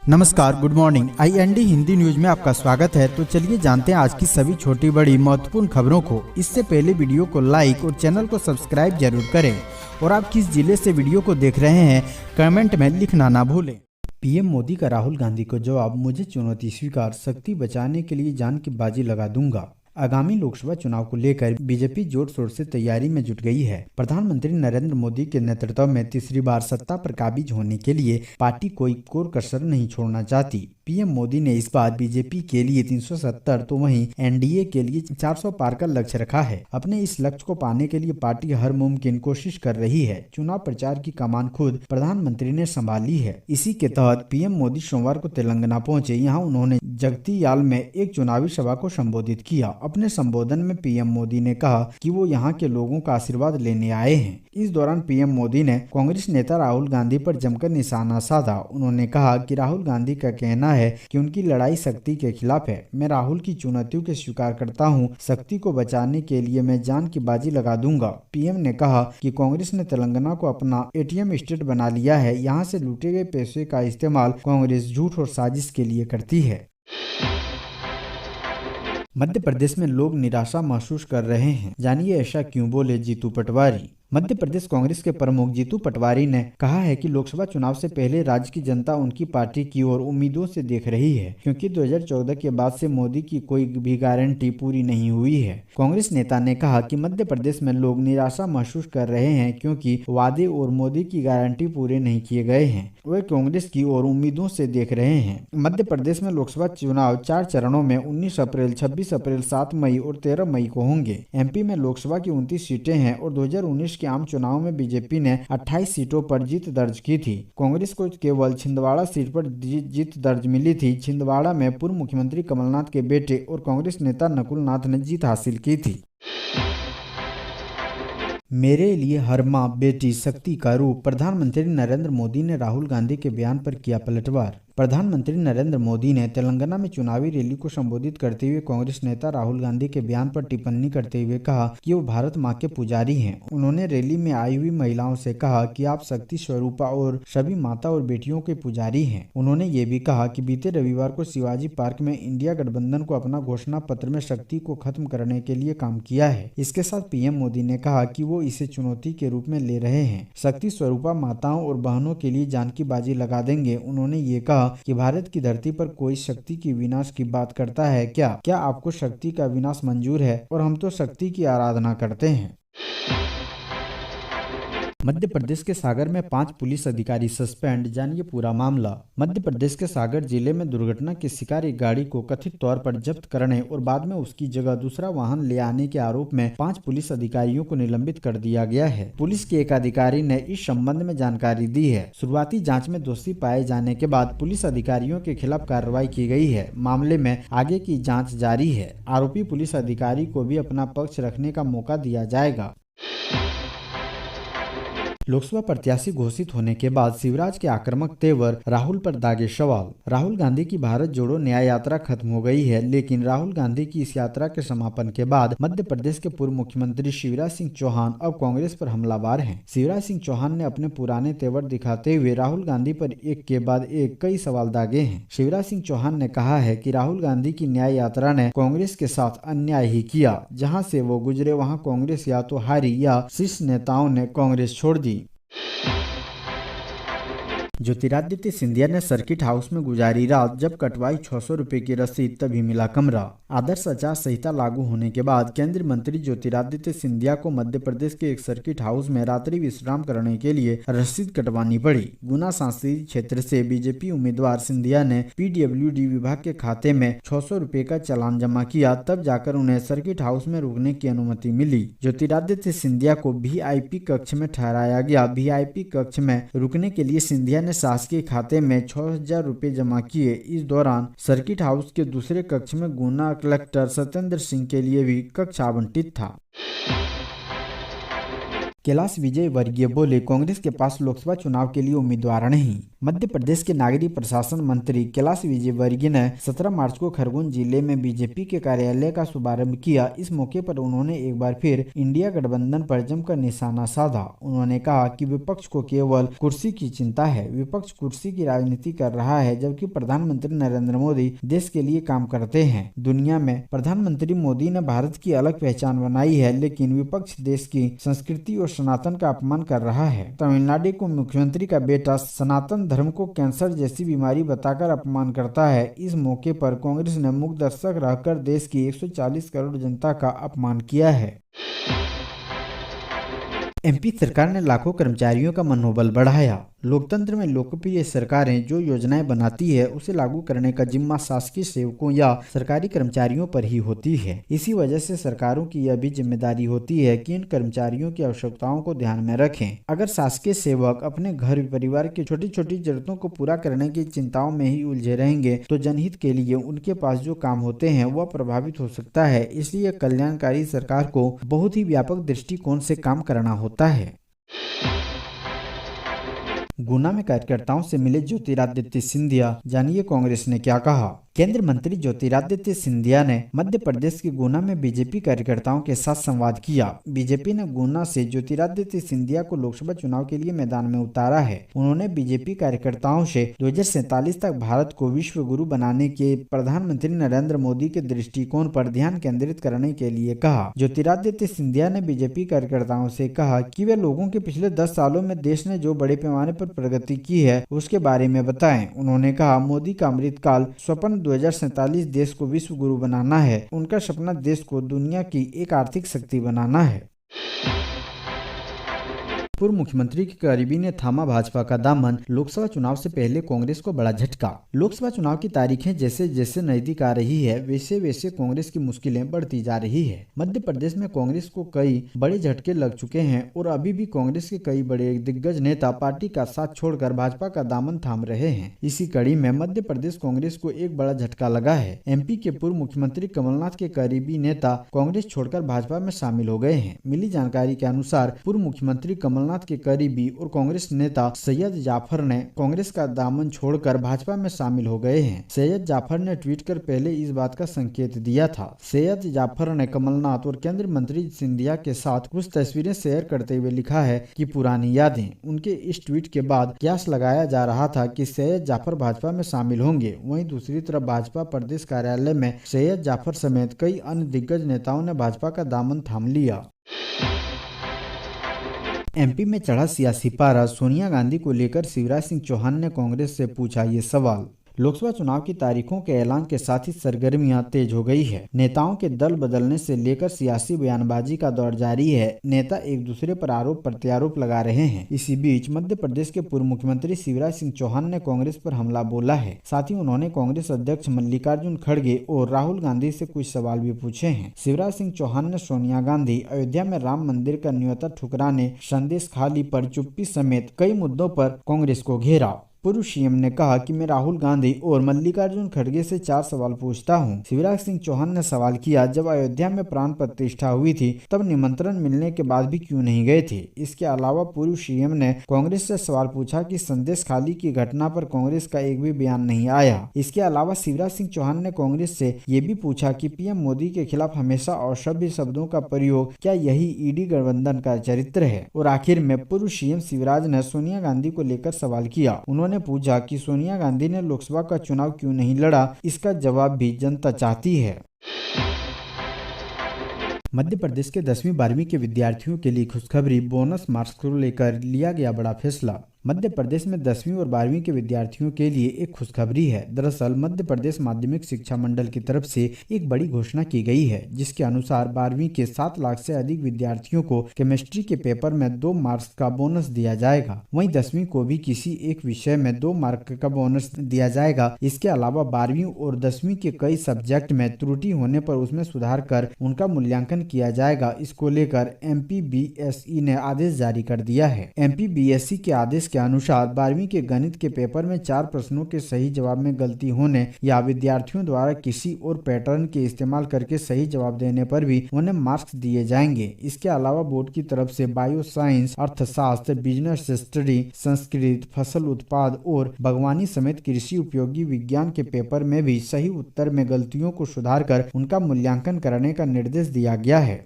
नमस्कार, good morning. IND Hindi news में आपका स्वागत है। तो चलिए जानते हैं आज की सभी छोटी बड़ी महत्वपूर्ण खबरों को। इससे पहले वीडियो को लाइक और चैनल को सब्सक्राइब जरूर करें और आप किस जिले से वीडियो को देख रहे हैं कमेंट में लिखना ना भूलें। PM मोदी का राहुल गांधी को जवाब, मुझे चुनौती स्वीकार, शक्ति बचाने के लिए जान की बाजी लगा दूंगा। आगामी लोकसभा चुनाव को लेकर बीजेपी जोर शोर से तैयारी में जुट गई है। प्रधानमंत्री नरेंद्र मोदी के नेतृत्व में तीसरी बार सत्ता पर काबिज होने के लिए पार्टी कोई कोर कसर नहीं छोड़ना चाहती। PM मोदी ने इस बार बीजेपी के लिए 370 तो वहीं NDA के लिए 400 पार का लक्ष्य रखा है। अपने इस लक्ष्य को पाने के लिए पार्टी हर मुमकिन कोशिश कर रही है। चुनाव प्रचार की कमान खुद प्रधानमंत्री ने संभाली है। इसी के तहत PM मोदी सोमवार को तेलंगाना पहुंचे। यहां उन्होंने जगतियाल में एक चुनावी सभा को संबोधित किया। अपने संबोधन में PM मोदी ने कहा कि वो यहां के लोगों का आशीर्वाद लेने आए हैं। इस दौरान PM मोदी ने कांग्रेस नेता राहुल गांधी पर जमकर निशाना साधा। उन्होंने कहा कि राहुल गांधी का कहना है कि उनकी लड़ाई शक्ति के खिलाफ है। मैं राहुल की चुनौतियों के स्वीकार करता हूं। शक्ति को बचाने के लिए मैं जान की बाजी लगा दूंगा। PM ने कहा कि कांग्रेस ने तेलंगाना को अपना ATM स्टेट बना लिया है। यहां से लूटे गए पैसे का इस्तेमाल कांग्रेस झूठ और साजिश के लिए करती है। मध्य प्रदेश में लोग निराशा महसूस कर रहे हैं। जानिए ऐसा क्यों, बोले जीतू पटवारी। मध्य प्रदेश कांग्रेस के प्रमुख जीतू पटवारी ने कहा है कि लोकसभा चुनाव से पहले राज्य की जनता उनकी पार्टी की ओर उम्मीदों से देख रही है, क्योंकि 2014 के बाद से मोदी की कोई भी गारंटी पूरी नहीं हुई है। कांग्रेस नेता ने कहा कि मध्य प्रदेश में लोग निराशा महसूस कर रहे हैं, क्योंकि वादे और मोदी की गारंटी पूरे नहीं किए गए हैं। वे कांग्रेस की ओर उम्मीदों से देख रहे हैं। मध्य प्रदेश में लोकसभा चुनाव 4 चरणों में 19 अप्रैल, 26 अप्रैल, 7 मई और 13 मई को होंगे। MP में लोकसभा की 29 सीटें हैं और 2019 के आम चुनाव में बीजेपी ने 28 सीटों पर जीत दर्ज की थी। कांग्रेस को केवल छिंदवाड़ा सीट पर जीत दर्ज मिली थी। छिंदवाड़ा में पूर्व मुख्यमंत्री कमलनाथ के बेटे और कांग्रेस नेता नकुल नाथ ने जीत हासिल की थी। मेरे लिए हर माँ बेटी शक्ति का रूप, प्रधानमंत्री नरेंद्र मोदी ने राहुल गांधी के बयान पर किया पलटवार। प्रधानमंत्री नरेंद्र मोदी ने तेलंगाना में चुनावी रैली को संबोधित करते हुए कांग्रेस नेता राहुल गांधी के बयान पर टिप्पणी करते हुए कहा कि वो भारत मां के पुजारी हैं। उन्होंने रैली में आई हुई महिलाओं से कहा कि आप शक्ति स्वरूपा और सभी माता और बेटियों के पुजारी हैं। उन्होंने ये भी कहा कि बीते रविवार को शिवाजी पार्क में इंडिया गठबंधन को अपना घोषणा पत्र में शक्ति को खत्म करने के लिए काम किया है। इसके साथ PM मोदी ने कहा कि वो इसे चुनौती के रूप में ले रहे हैं। शक्ति स्वरूपा माताओं और बहनों के लिए जान की बाजी लगा देंगे। उन्होंने ये कहा कि भारत की धरती पर कोई शक्ति की विनाश की बात करता है क्या आपको शक्ति का विनाश मंजूर है? और हम तो शक्ति की आराधना करते हैं। मध्य प्रदेश के सागर में 5 पुलिस अधिकारी सस्पेंड, जानिए पूरा मामला। मध्य प्रदेश के सागर जिले में दुर्घटना के शिकार एक गाड़ी को कथित तौर पर जब्त करने और बाद में उसकी जगह दूसरा वाहन ले आने के आरोप में 5 पुलिस अधिकारियों को निलंबित कर दिया गया है। पुलिस के एक अधिकारी ने इस संबंध में जानकारी दी है। शुरुआती जाँच में दोषी पाए जाने के बाद पुलिस अधिकारियों के खिलाफ कार्रवाई की गई है। मामले में आगे की जाँच जारी है। आरोपी पुलिस अधिकारी को भी अपना पक्ष रखने का मौका दिया जाएगा। लोकसभा प्रत्याशी घोषित होने के बाद शिवराज के आक्रामक तेवर, राहुल पर दागे सवाल। राहुल गांधी की भारत जोड़ो न्याय यात्रा खत्म हो गई है, लेकिन राहुल गांधी की इस यात्रा के समापन के बाद मध्य प्रदेश के पूर्व मुख्यमंत्री शिवराज सिंह चौहान अब कांग्रेस पर हमलावर हैं। शिवराज सिंह चौहान ने अपने पुराने तेवर दिखाते हुए राहुल गांधी पर एक के बाद एक कई सवाल दागे हैं। शिवराज सिंह चौहान ने कहा है कि राहुल गांधी की न्याय यात्रा ने कांग्रेस के साथ अन्याय ही किया। जहां से वो गुजरे वहां कांग्रेस या तो हारी या शीर्ष नेताओं ने कांग्रेस छोड़ दी। ज्योतिरादित्य सिंधिया ने सर्किट हाउस में गुजारी रात, जब कटवाई 600 रुपए की रसीद तभी मिला कमरा। आदर्श आचार संहिता लागू होने के बाद केंद्रीय मंत्री ज्योतिरादित्य सिंधिया को मध्य प्रदेश के एक सर्किट हाउस में रात्रि विश्राम करने के लिए रसीद कटवानी पड़ी। गुना संसदीय क्षेत्र से बीजेपी उम्मीदवार सिंधिया ने PWD विभाग के खाते में 600 रुपए का चालान जमा किया, तब जाकर उन्हें सर्किट हाउस में रुकने की अनुमति मिली। ज्योतिरादित्य सिंधिया को VIP कक्ष में ठहराया गया। VIP कक्ष में रुकने के लिए सिंधिया ने शासकीय खाते में 6000 रुपए जमा किए। इस दौरान सर्किट हाउस के दूसरे कक्ष में गुना कलेक्टर सत्येंद्र सिंह के लिए भी कक्ष आवंटित था। कैलाश विजयवर्गीय बोले, कांग्रेस के पास लोकसभा चुनाव के लिए उम्मीदवार नहीं। मध्य प्रदेश के नागरिक प्रशासन मंत्री कैलाश विजयवर्गीय ने 17 मार्च को खरगोन जिले में बीजेपी के कार्यालय का शुभारंभ किया। इस मौके पर उन्होंने एक बार फिर इंडिया गठबंधन पर जमकर निशाना साधा। उन्होंने कहा कि विपक्ष को केवल कुर्सी की चिंता है, विपक्ष कुर्सी की राजनीति कर रहा है, जबकि प्रधानमंत्री नरेंद्र मोदी देश के लिए काम करते हैं। दुनिया में प्रधानमंत्री मोदी ने भारत की अलग पहचान बनाई है, लेकिन विपक्ष देश की संस्कृति और सनातन का अपमान कर रहा है। तमिलनाडु को मुख्यमंत्री का बेटा सनातन धर्म को कैंसर जैसी बीमारी बताकर अपमान करता है। इस मौके पर कांग्रेस ने मूक दर्शक रहकर देश की 140 करोड़ जनता का अपमान किया है। एमपी सरकार ने लाखों कर्मचारियों का मनोबल बढ़ाया। लोकतंत्र में लोकप्रिय सरकारें जो योजनाएं बनाती है उसे लागू करने का जिम्मा शासकीय सेवकों या सरकारी कर्मचारियों पर ही होती है। इसी वजह से सरकारों की यह भी जिम्मेदारी होती है कि इन कर्मचारियों की आवश्यकताओं को ध्यान में रखें। अगर शासकीय सेवक अपने घर परिवार की छोटी छोटी जरूरतों को पूरा करने की चिंताओं में ही उलझे रहेंगे तो जनहित के लिए उनके पास जो काम होते हैं वह प्रभावित हो सकता है। इसलिए कल्याणकारी सरकार को बहुत ही व्यापक दृष्टिकोण से काम करना होता है। गुना में कार्यकर्ताओं से मिले ज्योतिरादित्य सिंधिया, जानिए कांग्रेस ने क्या कहा। केंद्रीय मंत्री ज्योतिरादित्य सिंधिया ने मध्य प्रदेश के गुना में बीजेपी कार्यकर्ताओं के साथ संवाद किया। बीजेपी ने गुना से ज्योतिरादित्य सिंधिया को लोकसभा चुनाव के लिए मैदान में उतारा है। उन्होंने बीजेपी कार्यकर्ताओं से 2047 तक भारत को विश्व गुरु बनाने के प्रधानमंत्री नरेंद्र मोदी के दृष्टिकोण पर ध्यान केंद्रित करने के लिए कहा। ज्योतिरादित्य सिंधिया ने बीजेपी कार्यकर्ताओं से कहा कि वे लोगों के पिछले 10 सालों में देश ने जो बड़े पैमाने पर प्रगति की है उसके बारे में बताएं। उन्होंने कहा, मोदी का अमृतकाल स्वप्न 2047 देश को विश्व गुरु बनाना है। उनका सपना देश को दुनिया की एक आर्थिक शक्ति बनाना है। पूर्व मुख्यमंत्री के करीबी ने थामा भाजपा का दामन, लोकसभा चुनाव से पहले कांग्रेस को बड़ा झटका। लोकसभा चुनाव की तारीखें जैसे जैसे नजदीक आ रही है वैसे वैसे कांग्रेस की मुश्किलें बढ़ती जा रही है। मध्य प्रदेश में कांग्रेस को कई बड़े झटके लग चुके हैं और अभी भी कांग्रेस के कई बड़े दिग्गज नेता पार्टी का साथ छोड़कर भाजपा का दामन थाम रहे हैं। इसी कड़ी में मध्य प्रदेश कांग्रेस को एक बड़ा झटका लगा है। एमपी के पूर्व मुख्यमंत्री कमलनाथ के करीबी नेता कांग्रेस छोड़कर भाजपा में शामिल हो गए हैं। मिली जानकारी के अनुसार पूर्व मुख्यमंत्री कमलनाथ के करीबी और कांग्रेस नेता सैयद जाफर ने कांग्रेस का दामन छोड़कर भाजपा में शामिल हो गए हैं। सैयद जाफर ने ट्वीट कर पहले इस बात का संकेत दिया था। सैयद जाफर ने कमलनाथ और केंद्रीय मंत्री सिंधिया के साथ कुछ तस्वीरें शेयर करते हुए लिखा है कि पुरानी यादें। उनके इस ट्वीट के बाद कयास लगाया जा रहा था कि सैयद जाफर भाजपा में शामिल होंगे। वहीं दूसरी तरफ भाजपा प्रदेश कार्यालय में सैयद जाफर समेत कई अन्य दिग्गज नेताओं ने भाजपा का दामन थाम लिया। एमपी में चढ़ा सियासी पारा, सोनिया गांधी को लेकर शिवराज सिंह चौहान ने कांग्रेस से पूछा ये सवाल। लोकसभा चुनाव की तारीखों के ऐलान के साथ ही सरगर्मियां तेज हो गई है। नेताओं के दल बदलने से लेकर सियासी बयानबाजी का दौर जारी है। नेता एक दूसरे पर आरोप प्रत्यारोप लगा रहे हैं। इसी बीच मध्य प्रदेश के पूर्व मुख्यमंत्री शिवराज सिंह चौहान ने कांग्रेस पर हमला बोला है। साथ ही उन्होंने कांग्रेस अध्यक्ष मल्लिकार्जुन खड़गे और राहुल गांधी से कुछ सवाल भी पूछे हैं। शिवराज सिंह चौहान ने सोनिया गांधी, अयोध्या में राम मंदिर का न्योता ठुकराने, संदेश खाली पर चुप्पी समेत कई मुद्दों पर कांग्रेस को घेरा। पूर्व सीएम ने कहा कि मैं राहुल गांधी और मल्लिकार्जुन खड़गे से 4 सवाल पूछता हूं। शिवराज सिंह चौहान ने सवाल किया, जब अयोध्या में प्राण प्रतिष्ठा हुई थी तब निमंत्रण मिलने के बाद भी क्यों नहीं गए थे। इसके अलावा पूर्व सीएम ने कांग्रेस से सवाल पूछा कि संदेश खाली की घटना पर कांग्रेस का एक भी बयान नहीं आया। इसके अलावा शिवराज सिंह चौहान ने कांग्रेस से ये भी पूछा कि पीएम मोदी के खिलाफ हमेशा असभ्य शब्दों का प्रयोग क्या यही ईडी गठबंधन का चरित्र है। और आखिर में पूर्व सीएम शिवराज ने सोनिया गांधी को लेकर सवाल किया। उन्होंने पूछा कि सोनिया गांधी ने लोकसभा का चुनाव क्यों नहीं लड़ा। इसका जवाब भी जनता चाहती है। मध्य प्रदेश के 10वीं 12वीं के विद्यार्थियों के लिए खुशखबरी, बोनस मार्क्स को लेकर लिया गया बड़ा फैसला। मध्य प्रदेश में 10वीं और 12वीं के विद्यार्थियों के लिए एक खुशखबरी है। दरअसल मध्य प्रदेश माध्यमिक शिक्षा मंडल की तरफ से एक बड़ी घोषणा की गई है, जिसके अनुसार 12वीं के 7 लाख से अधिक विद्यार्थियों को केमिस्ट्री के पेपर में 2 मार्क्स का बोनस दिया जाएगा। वहीं 10वीं को भी किसी एक विषय में 2 मार्क का बोनस दिया जाएगा। इसके अलावा 12वीं और 10वीं के कई सब्जेक्ट में त्रुटि होने पर उसमें सुधार कर उनका मूल्यांकन किया जाएगा। इसको लेकर MPBSE ने आदेश जारी कर दिया है। MPBSE के आदेश के अनुसार 12वीं के गणित के पेपर में 4 प्रश्नों के सही जवाब में गलती होने या विद्यार्थियों द्वारा किसी और पैटर्न के इस्तेमाल करके सही जवाब देने पर भी उन्हें मार्क्स दिए जाएंगे। इसके अलावा बोर्ड की तरफ से बायो साइंस, अर्थशास्त्र, बिजनेस स्टडी, संस्कृत, फसल उत्पाद और बागवानी समेत कृषि उपयोगी विज्ञान के पेपर में भी सही उत्तर में गलतियों को सुधार कर उनका मूल्यांकन करने का निर्देश दिया गया है।